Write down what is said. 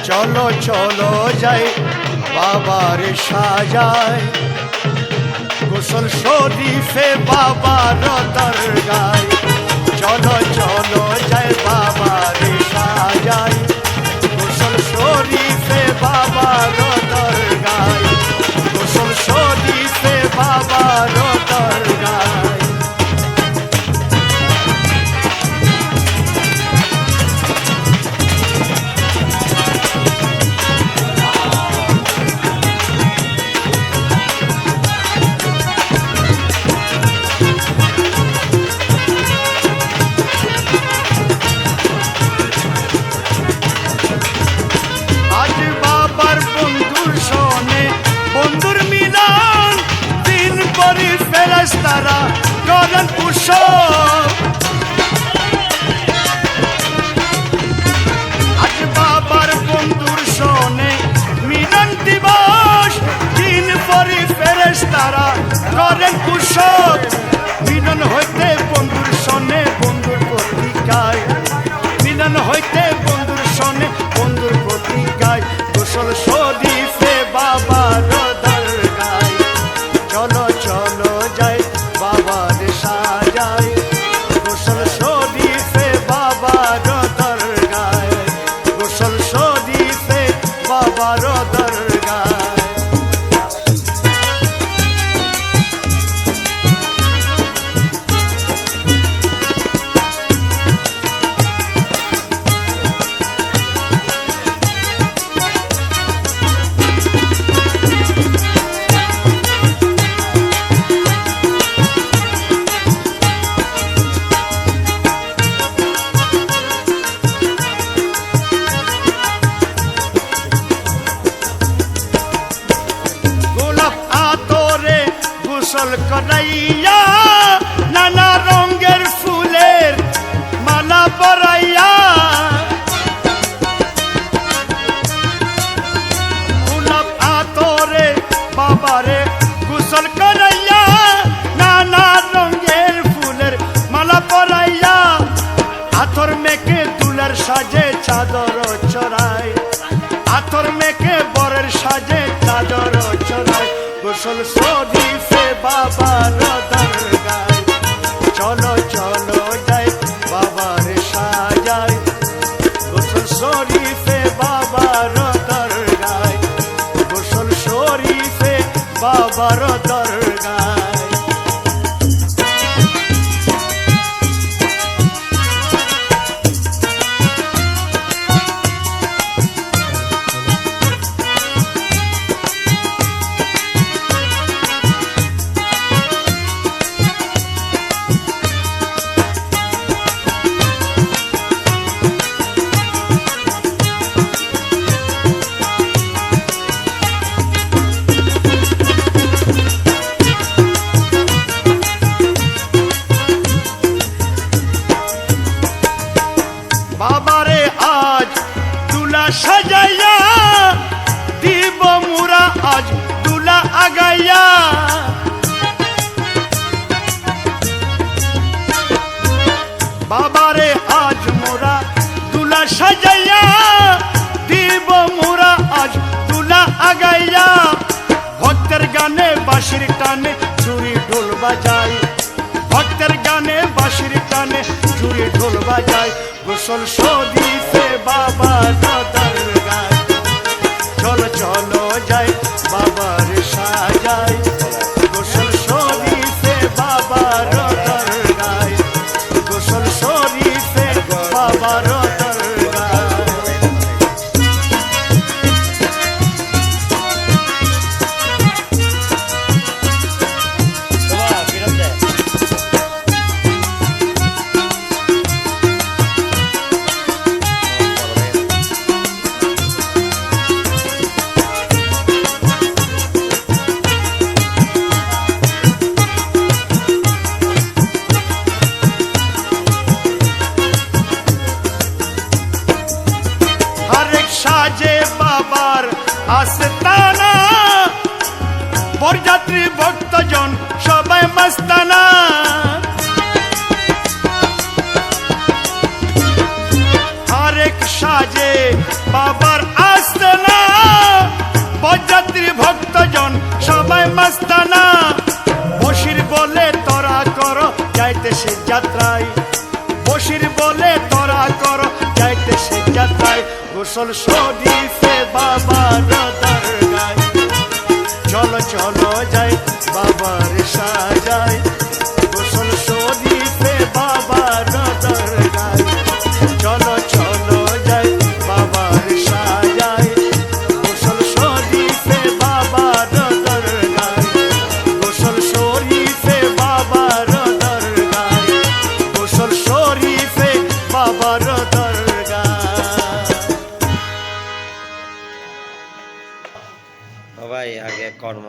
চলো চলো যাই বাবার সাজায় গোসল শরীফে বাবার দরগায় চলো চলো যাই বাবার সাজায় গোসল শরীফে বাবার দরগায় গোসল শরীফে বাবার দরগায় তারা করেন উৎসব আজ বাবার বন্ধুর শোনে মিলন দিবস দিন পরে ফেরেশতারা করেন উৎসব মিলন হইতে বন্ধুর শোনে বন্ধুর প্রতিকায় মিলন হইতে বন্ধুর শোনে বন্ধুর প্রতিকায় গোসল শরীফে বাবার দরগায় চলো চলো যাই বাবার সাজায় গোসল শরীফে বাবার দরগায় গোসল শরীফে বাবার দরগায় গোসল করাইয়া নানা রঙের ফুলের মালা পরাইয়া গোলাপ আতরে বাবারে গোসল করাইয়া নানা রঙের ফুলের মালা পরাইয়া আতর মেখে দুলের সাজে চাদর চড়াই আতর মেখে বরের সাজে চাদর চড়াই গোসল শরীফে বাবার দরগায় চলো চলো যাই বাবার সাজায় গোসল শরীফে বাবার দরগায় গোসল শরীফে বাবার দরগায় বাবারে আজ দুলা সাজাইয়া দিব মুরা আজ দুলা আগাইয়া বাবারে আজ মোরা দুলা সাজাইয়া দিব মুরা আজ দুলা আগাইয়া ভক্তের গানে বাঁশির টানে চুরি ঢোল বাজাই ভক্তের গানে বাঁশির টানে চুরি ঢোল বাজাই গোসল শরীফে বাবার দরগায় চলো চলো যাই বাবার সাজায় গোসল শরীফে বাবার দরগায় গোসল শরীফে বাবার দরগায় আস্তানা বরযাত্রী ভক্তজন সবাই মস্তানা হরেক সাজে বাবার ভক্তজন সবাই মাস্তানা বশির বলে তোরা কর যাইতে সে যাত্রায় বশির বলে তোরা কর যাইতে সে যাত্রায় গোসল শরীফে বাবার দরগায় চলো চলো যাই বাবার সাজায় গোসল শরীফে বাবার দরগায় চলো চলো যাই বাবার সাজায় গোসল শরীফে বাবার দরগায় গোসল শরীফে বাবার দরগায় গোসল শরীফে বাবার দরগায়। সবাই আগে কর্ম